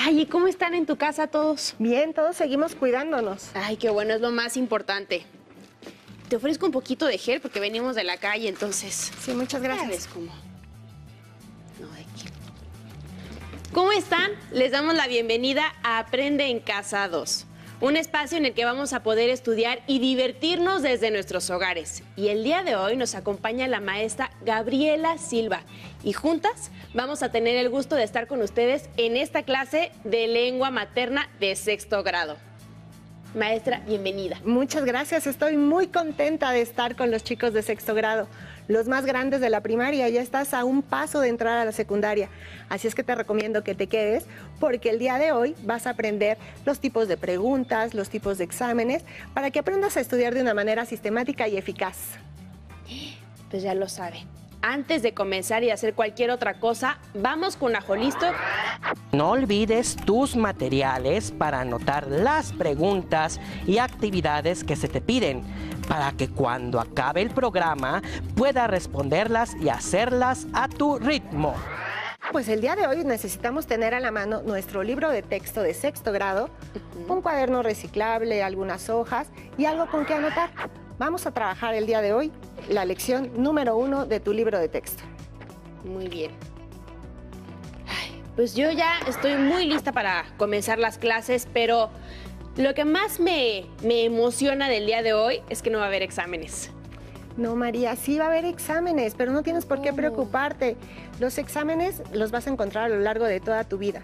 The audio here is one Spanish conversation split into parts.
Ay, ¿y cómo están en tu casa todos? Bien, todos seguimos cuidándonos. Ay, qué bueno, es lo más importante. Te ofrezco un poquito de gel porque venimos de la calle, entonces... Sí, muchas gracias. ¿Sabes cómo? No, de aquí. ¿Cómo están? Les damos la bienvenida a Aprende en Casa 2. Un espacio en el que vamos a poder estudiar y divertirnos desde nuestros hogares. Y el día de hoy nos acompaña la maestra Gabriela Silva. Y juntas vamos a tener el gusto de estar con ustedes en esta clase de lengua materna de 6º grado. Maestra, bienvenida. Muchas gracias, estoy muy contenta de estar con los chicos de 6º grado. Los más grandes de la primaria, ya estás a un paso de entrar a la secundaria. Así es que te recomiendo que te quedes porque el día de hoy vas a aprender los tipos de preguntas, los tipos de exámenes, para que aprendas a estudiar de una manera sistemática y eficaz. Pues ya lo sabe. Antes de comenzar y hacer cualquier otra cosa, vamos con Ajolisto. No olvides tus materiales para anotar las preguntas y actividades que se te piden, para que cuando acabe el programa puedas responderlas y hacerlas a tu ritmo. Pues el día de hoy necesitamos tener a la mano nuestro libro de texto de 6º grado, un cuaderno reciclable, algunas hojas y algo con que anotar. Vamos a trabajar el día de hoy la lección número 1 de tu libro de texto. Muy bien. Ay, pues yo ya estoy muy lista para comenzar las clases, pero lo que más me emociona del día de hoy es que no va a haber exámenes. No, María, sí va a haber exámenes, pero no tienes por qué preocuparte. Los exámenes los vas a encontrar a lo largo de toda tu vida.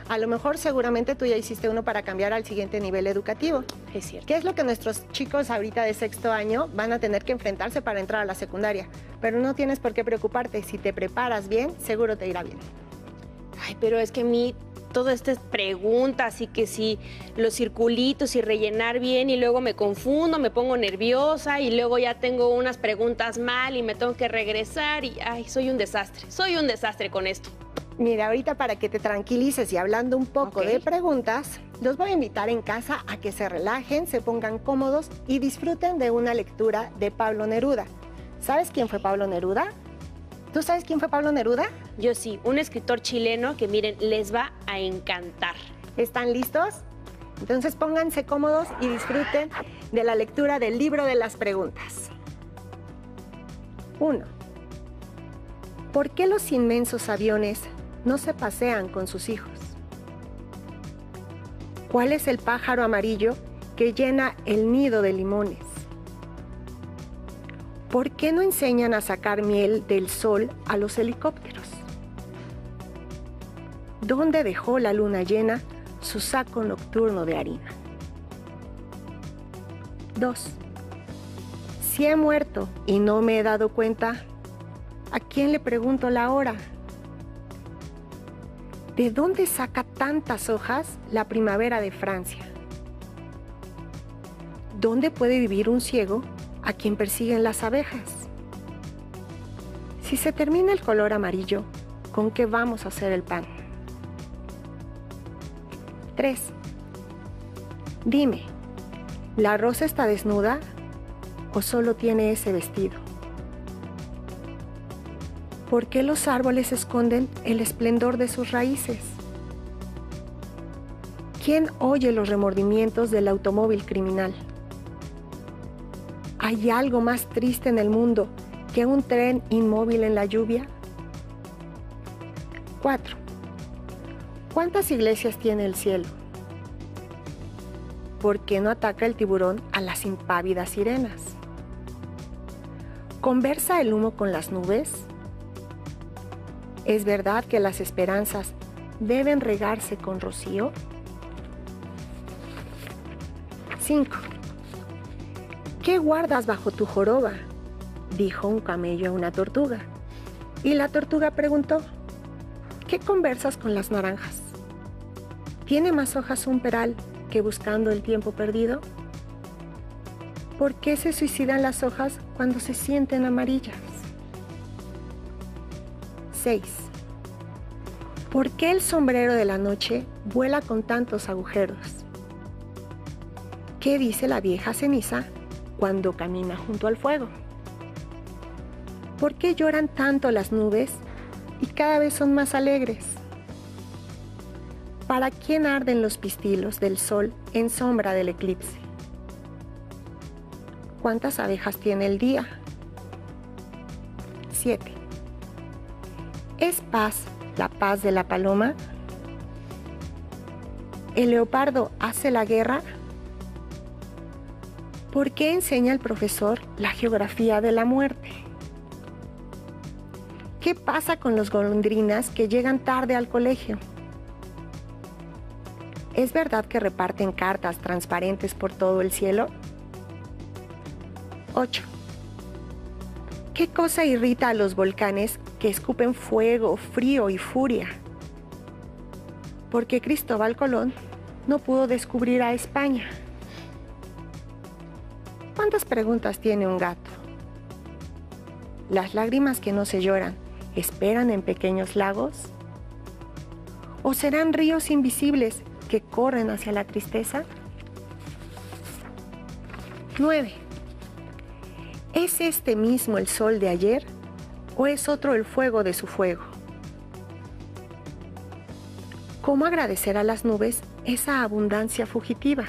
A lo mejor seguramente tú ya hiciste uno para cambiar al siguiente nivel educativo. Es cierto. ¿Qué es lo que nuestros chicos ahorita de 6º año van a tener que enfrentarse para entrar a la secundaria? Pero no tienes por qué preocuparte. Si te preparas bien, seguro te irá bien. Ay, pero es que a mí todo esto es preguntas y que si los circulitos y rellenar bien y luego me confundo, me pongo nerviosa y luego ya tengo unas preguntas mal y me tengo que regresar y ay, soy un desastre con esto. Mira, ahorita para que te tranquilices y hablando un poco de preguntas, los voy a invitar en casa a que se relajen, se pongan cómodos y disfruten de una lectura de Pablo Neruda. ¿Sabes quién fue Pablo Neruda? ¿Tú sabes quién fue Pablo Neruda? Yo sí, un escritor chileno que miren, les va a encantar. ¿Están listos? Entonces pónganse cómodos y disfruten de la lectura del libro de las preguntas. 1. ¿Por qué los inmensos aviones no se pasean con sus hijos? ¿Cuál es el pájaro amarillo que llena el nido de limones? ¿Por qué no enseñan a sacar miel del sol a los helicópteros? ¿Dónde dejó la luna llena su saco nocturno de harina? 2. Si he muerto y no me he dado cuenta, ¿a quién le pregunto la hora? ¿De dónde saca tantas hojas la primavera de Francia? ¿Dónde puede vivir un ciego a quien persiguen las abejas? Si se termina el color amarillo, ¿con qué vamos a hacer el pan? 3. Dime, ¿la rosa está desnuda o solo tiene ese vestido? ¿Por qué los árboles esconden el esplendor de sus raíces? ¿Quién oye los remordimientos del automóvil criminal? ¿Hay algo más triste en el mundo que un tren inmóvil en la lluvia? 4. ¿Cuántas iglesias tiene el cielo? ¿Por qué no ataca el tiburón a las impávidas sirenas? ¿Conversa el humo con las nubes? ¿Es verdad que las esperanzas deben regarse con rocío? 5. ¿Qué guardas bajo tu joroba?, dijo un camello a una tortuga. Y la tortuga preguntó, ¿qué conversas con las naranjas? ¿Tiene más hojas un peral que buscando el tiempo perdido? ¿Por qué se suicidan las hojas cuando se sienten amarillas? 6. ¿Por qué el sombrero de la noche vuela con tantos agujeros? ¿Qué dice la vieja ceniza cuando camina junto al fuego? ¿Por qué lloran tanto las nubes y cada vez son más alegres? ¿Para quién arden los pistilos del sol en sombra del eclipse? ¿Cuántas abejas tiene el día? 7. ¿Es paz la paz de la paloma? ¿El leopardo hace la guerra? ¿Por qué enseña el profesor la geografía de la muerte? ¿Qué pasa con los golondrinas que llegan tarde al colegio? ¿Es verdad que reparten cartas transparentes por todo el cielo? 8. ¿Qué cosa irrita a los volcanes que escupen fuego, frío y furia? ¿Por qué Cristóbal Colón no pudo descubrir a España? ¿Cuántas preguntas tiene un gato? ¿Las lágrimas que no se lloran esperan en pequeños lagos? ¿O serán ríos invisibles que corren hacia la tristeza? 9. ¿Es este mismo el sol de ayer o es otro el fuego de su fuego? ¿Cómo agradecer a las nubes esa abundancia fugitiva?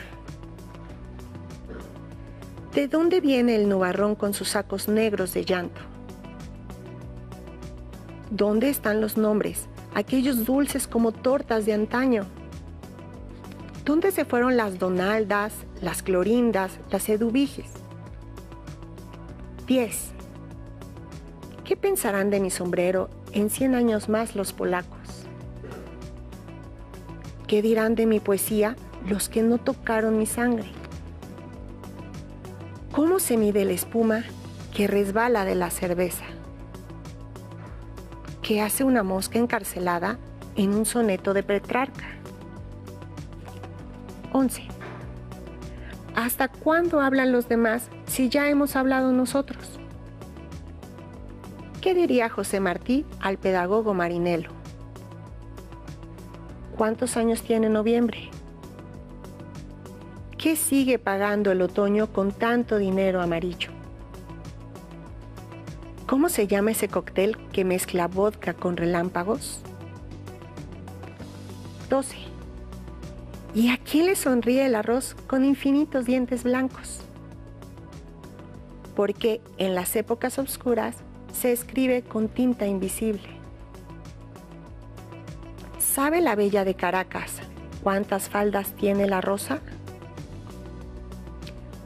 ¿De dónde viene el nubarrón con sus sacos negros de llanto? ¿Dónde están los nombres, aquellos dulces como tortas de antaño? ¿Dónde se fueron las Donaldas, las Clorindas, las Eduviges? 10. ¿Qué pensarán de mi sombrero en 100 años más los polacos? ¿Qué dirán de mi poesía los que no tocaron mi sangre? ¿Cómo se mide la espuma que resbala de la cerveza? ¿Qué hace una mosca encarcelada en un soneto de Petrarca? 11. ¿Hasta cuándo hablan los demás si ya hemos hablado nosotros? ¿Qué diría José Martí al pedagogo Marinelo? ¿Cuántos años tiene noviembre? ¿Qué sigue pagando el otoño con tanto dinero amarillo? ¿Cómo se llama ese cóctel que mezcla vodka con relámpagos? 12. ¿Y a quién le sonríe el arroz con infinitos dientes blancos? Porque en las épocas oscuras se escribe con tinta invisible. ¿Sabe la bella de Caracas cuántas faldas tiene la rosa?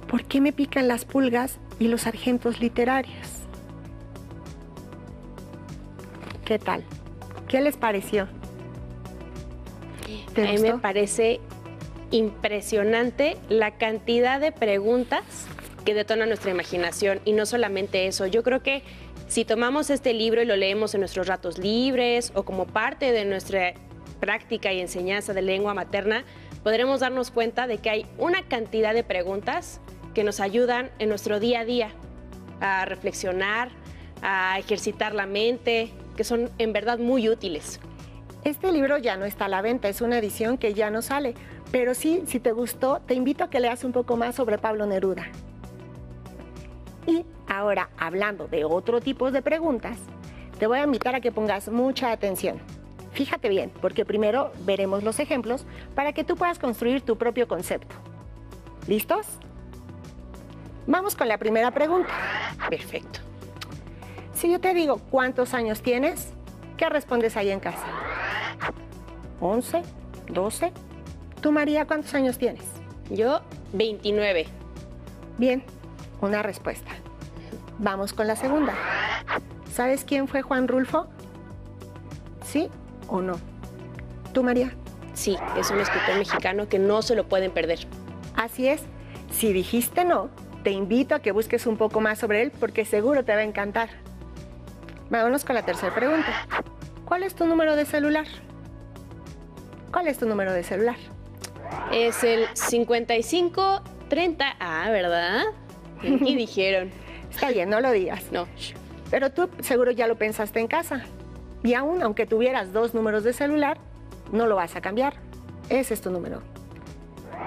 ¿Por qué me pican las pulgas y los sargentos literarios? ¿Qué tal? ¿Qué les pareció? A mí me parece impresionante la cantidad de preguntas que detonan nuestra imaginación. Y no solamente eso, yo creo que si tomamos este libro y lo leemos en nuestros ratos libres o como parte de nuestra práctica y enseñanza de lengua materna, podremos darnos cuenta de que hay una cantidad de preguntas que nos ayudan en nuestro día a día a reflexionar, a ejercitar la mente, que son en verdad muy útiles. Este libro ya no está a la venta, es una edición que ya no sale, pero sí, si te gustó, te invito a que leas un poco más sobre Pablo Neruda. Y ahora, hablando de otro tipo de preguntas, te voy a invitar a que pongas mucha atención. Fíjate bien, porque primero veremos los ejemplos para que tú puedas construir tu propio concepto. ¿Listos? Vamos con la primera pregunta. Perfecto. Si yo te digo, ¿cuántos años tienes? ¿Qué respondes ahí en casa? 11, 12. ¿Tú, María, cuántos años tienes? Yo, 29. Bien, una respuesta. Vamos con la segunda. ¿Sabes quién fue Juan Rulfo? ¿Sí o no? ¿Tú, María? Sí, es un escritor mexicano que no se lo pueden perder. Así es. Si dijiste no, te invito a que busques un poco más sobre él porque seguro te va a encantar. Vámonos con la tercera pregunta. ¿Cuál es tu número de celular? ¿Cuál es tu número de celular? Es el 5530. Ah, ¿verdad? ¿Qué dijeron? Está bien, no lo digas. No. Pero tú seguro ya lo pensaste en casa. Y aún, aunque tuvieras 2 números de celular, no lo vas a cambiar. Ese es tu número.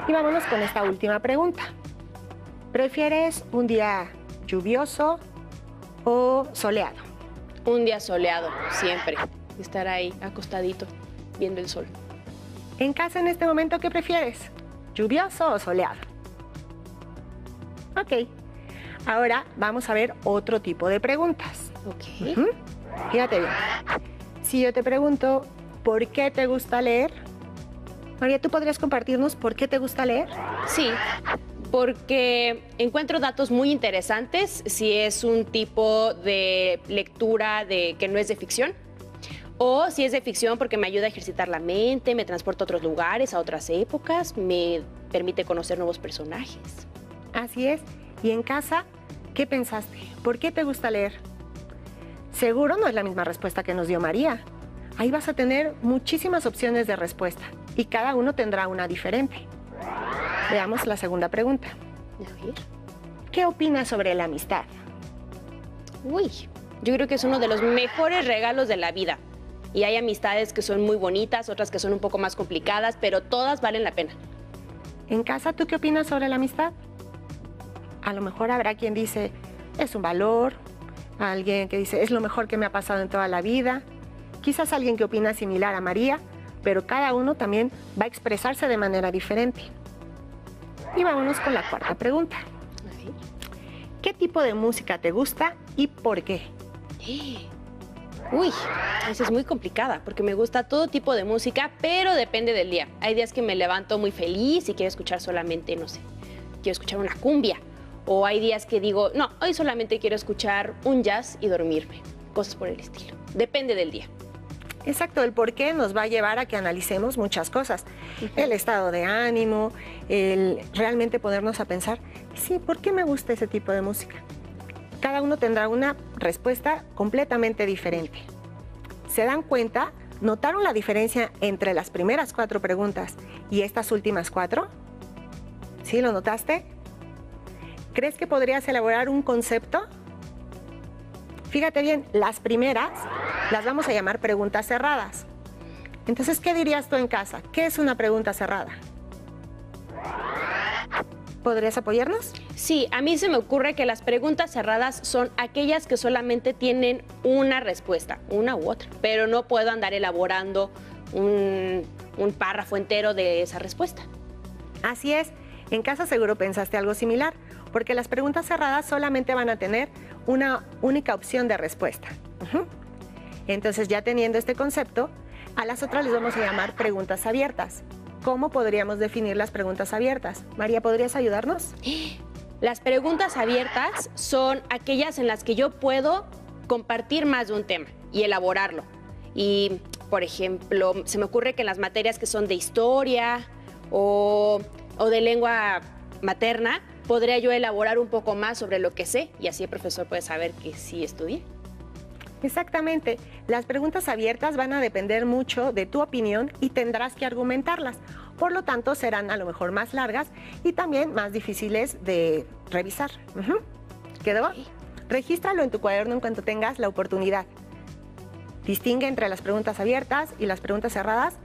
Y vámonos con esta última pregunta. ¿Prefieres un día lluvioso o soleado? Un día soleado, siempre. Estar ahí acostadito, viendo el sol. En casa en este momento, ¿qué prefieres? ¿Lluvioso o soleado? Ok. Ahora vamos a ver otro tipo de preguntas. Ok. Fíjate bien. Si yo te pregunto, ¿por qué te gusta leer? María, ¿tú podrías compartirnos por qué te gusta leer? Sí, porque encuentro datos muy interesantes si es un tipo de lectura que no es de ficción, o si es de ficción porque me ayuda a ejercitar la mente, me transporta a otros lugares, a otras épocas, me permite conocer nuevos personajes. Así es. Y en casa, ¿qué pensaste? ¿Por qué te gusta leer? Seguro no es la misma respuesta que nos dio María. Ahí vas a tener muchísimas opciones de respuesta y cada uno tendrá una diferente. Veamos la segunda pregunta. A ver. ¿Qué opinas sobre la amistad? Uy, yo creo que es uno de los mejores regalos de la vida. Y hay amistades que son muy bonitas, otras que son un poco más complicadas, pero todas valen la pena. En casa, ¿tú qué opinas sobre la amistad? A lo mejor habrá quien dice, es un valor, alguien que dice, es lo mejor que me ha pasado en toda la vida. Quizás alguien que opina similar a María, pero cada uno también va a expresarse de manera diferente. Y vámonos con la cuarta pregunta. A ver. ¿Qué tipo de música te gusta y por qué? Uy, esa es muy complicada porque me gusta todo tipo de música, pero depende del día. Hay días que me levanto muy feliz y quiero escuchar solamente, no sé, quiero escuchar una cumbia. O hay días que digo, no, hoy solamente quiero escuchar un jazz y dormirme. Cosas por el estilo. Depende del día. Exacto, el por qué nos va a llevar a que analicemos muchas cosas. El estado de ánimo, el realmente ponernos a pensar, sí, ¿por qué me gusta ese tipo de música? Cada uno tendrá una respuesta completamente diferente. ¿Se dan cuenta? ¿Notaron la diferencia entre las primeras 4 preguntas y estas últimas 4? ¿Sí lo notaste? ¿Crees que podrías elaborar un concepto? Fíjate bien, las primeras las vamos a llamar preguntas cerradas. Entonces, ¿qué dirías tú en casa? ¿Qué es una pregunta cerrada? ¿Podrías apoyarnos? Sí, a mí se me ocurre que las preguntas cerradas son aquellas que solamente tienen una respuesta, una u otra, pero no puedo andar elaborando un párrafo entero de esa respuesta. Así es. En casa seguro pensaste algo similar, porque las preguntas cerradas solamente van a tener una única opción de respuesta. Entonces, ya teniendo este concepto, a las otras les vamos a llamar preguntas abiertas. ¿Cómo podríamos definir las preguntas abiertas? María, ¿podrías ayudarnos? Las preguntas abiertas son aquellas en las que yo puedo compartir más de un tema y elaborarlo. Y, por ejemplo, se me ocurre que en las materias que son de historia o de lengua materna, podría yo elaborar un poco más sobre lo que sé y así el profesor puede saber que sí estudié. Exactamente. Las preguntas abiertas van a depender mucho de tu opinión y tendrás que argumentarlas. Por lo tanto, serán a lo mejor más largas y también más difíciles de revisar. ¿Quedó? Sí. Regístralo en tu cuaderno en cuanto tengas la oportunidad. Distingue entre las preguntas abiertas y las preguntas cerradas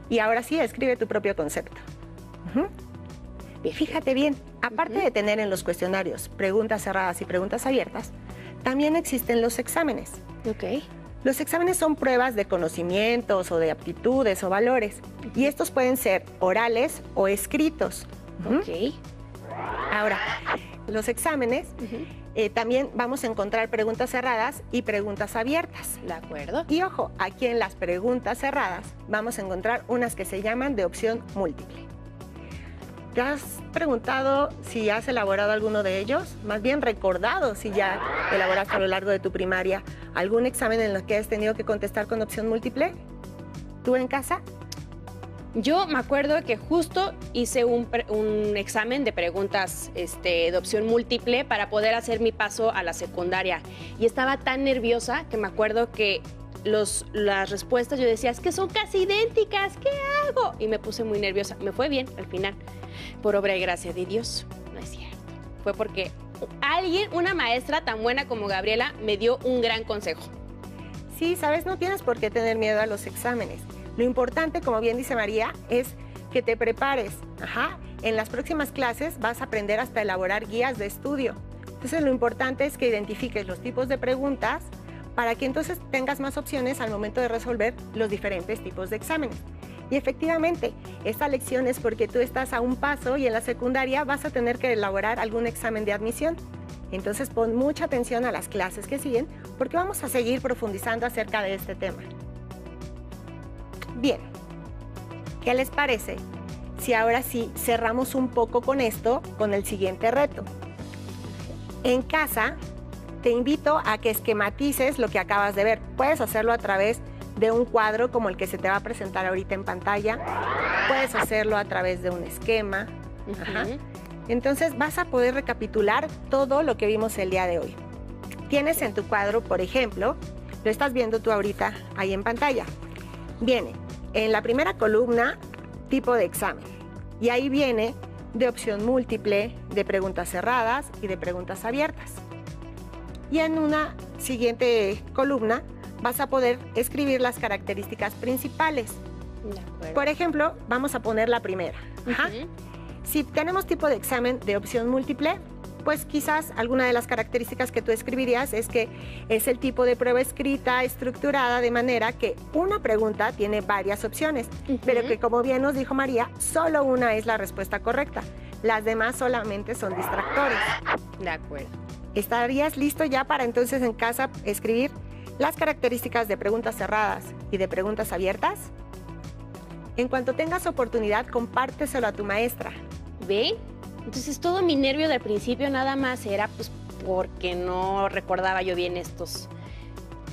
y ahora sí, escribe tu propio concepto. Fíjate bien, aparte de tener en los cuestionarios preguntas cerradas y preguntas abiertas, también existen los exámenes. Ok. Los exámenes son pruebas de conocimientos o de aptitudes o valores y estos pueden ser orales o escritos. Ok. Ahora, los exámenes también vamos a encontrar preguntas cerradas y preguntas abiertas. De acuerdo. Y ojo, aquí en las preguntas cerradas vamos a encontrar unas que se llaman de opción múltiple. ¿Te has preguntado si has elaborado alguno de ellos? Más bien recordado si ya elaboraste a lo largo de tu primaria algún examen en el que has tenido que contestar con opción múltiple. ¿Tú en casa? Yo me acuerdo que justo hice un examen de preguntas de opción múltiple para poder hacer mi paso a la secundaria. Y estaba tan nerviosa que me acuerdo que las respuestas yo decía, es que son casi idénticas, ¿qué hago? Y me puse muy nerviosa. Me fue bien al final, por obra y gracia de Dios. No es cierto. Fue porque una maestra tan buena como Gabriela, me dio un gran consejo. Sí, sabes, no tienes por qué tener miedo a los exámenes. Lo importante, como bien dice María, es que te prepares. En las próximas clases vas a aprender hasta elaborar guías de estudio. Entonces, lo importante es que identifiques los tipos de preguntas para que entonces tengas más opciones al momento de resolver los diferentes tipos de exámenes. Y efectivamente, esta lección es porque tú estás a un paso y en la secundaria vas a tener que elaborar algún examen de admisión. Entonces pon mucha atención a las clases que siguen porque vamos a seguir profundizando acerca de este tema. Bien, ¿qué les parece si ahora sí cerramos un poco con esto, con el siguiente reto? En casa, te invito a que esquematices lo que acabas de ver. Puedes hacerlo a través de un cuadro como el que se te va a presentar ahorita en pantalla. Puedes hacerlo a través de un esquema. Ajá. Entonces vas a poder recapitular todo lo que vimos el día de hoy. Tienes en tu cuadro, por ejemplo, lo estás viendo tú ahorita ahí en pantalla. Viene en la primera columna tipo de examen y ahí viene de opción múltiple, de preguntas cerradas y de preguntas abiertas. Y en una siguiente columna vas a poder escribir las características principales. De acuerdo. Por ejemplo, vamos a poner la primera. Ajá. Si tenemos tipo de examen de opción múltiple, pues quizás alguna de las características que tú escribirías es que es el tipo de prueba escrita, estructurada de manera que una pregunta tiene varias opciones, pero que, como bien nos dijo María, solo una es la respuesta correcta. Las demás solamente son distractores. De acuerdo. ¿Estarías listo ya para entonces en casa escribir las características de preguntas cerradas y de preguntas abiertas? En cuanto tengas oportunidad, compárteselo a tu maestra. ¿Ve? Entonces todo mi nervio del principio nada más era pues porque no recordaba yo bien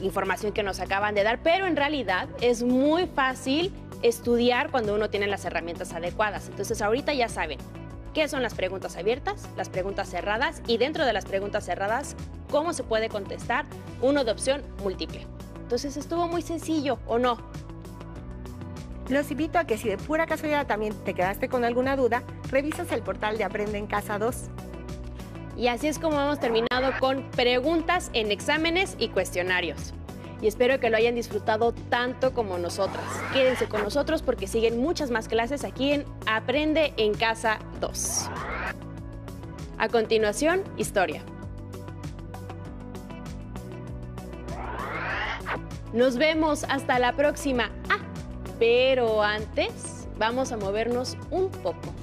información que nos acaban de dar, pero en realidad es muy fácil estudiar cuando uno tiene las herramientas adecuadas. Entonces ahorita ya saben qué son las preguntas abiertas, las preguntas cerradas y dentro de las preguntas cerradas cómo se puede contestar uno de opción múltiple. Entonces estuvo muy sencillo, ¿o no? Los invito a que si de pura casualidad también te quedaste con alguna duda, revisas el portal de Aprende en Casa 2. Y así es como hemos terminado con preguntas en exámenes y cuestionarios. Y espero que lo hayan disfrutado tanto como nosotras. Quédense con nosotros porque siguen muchas más clases aquí en Aprende en Casa 2. A continuación, historia. Nos vemos hasta la próxima. Pero antes, vamos a movernos un poco.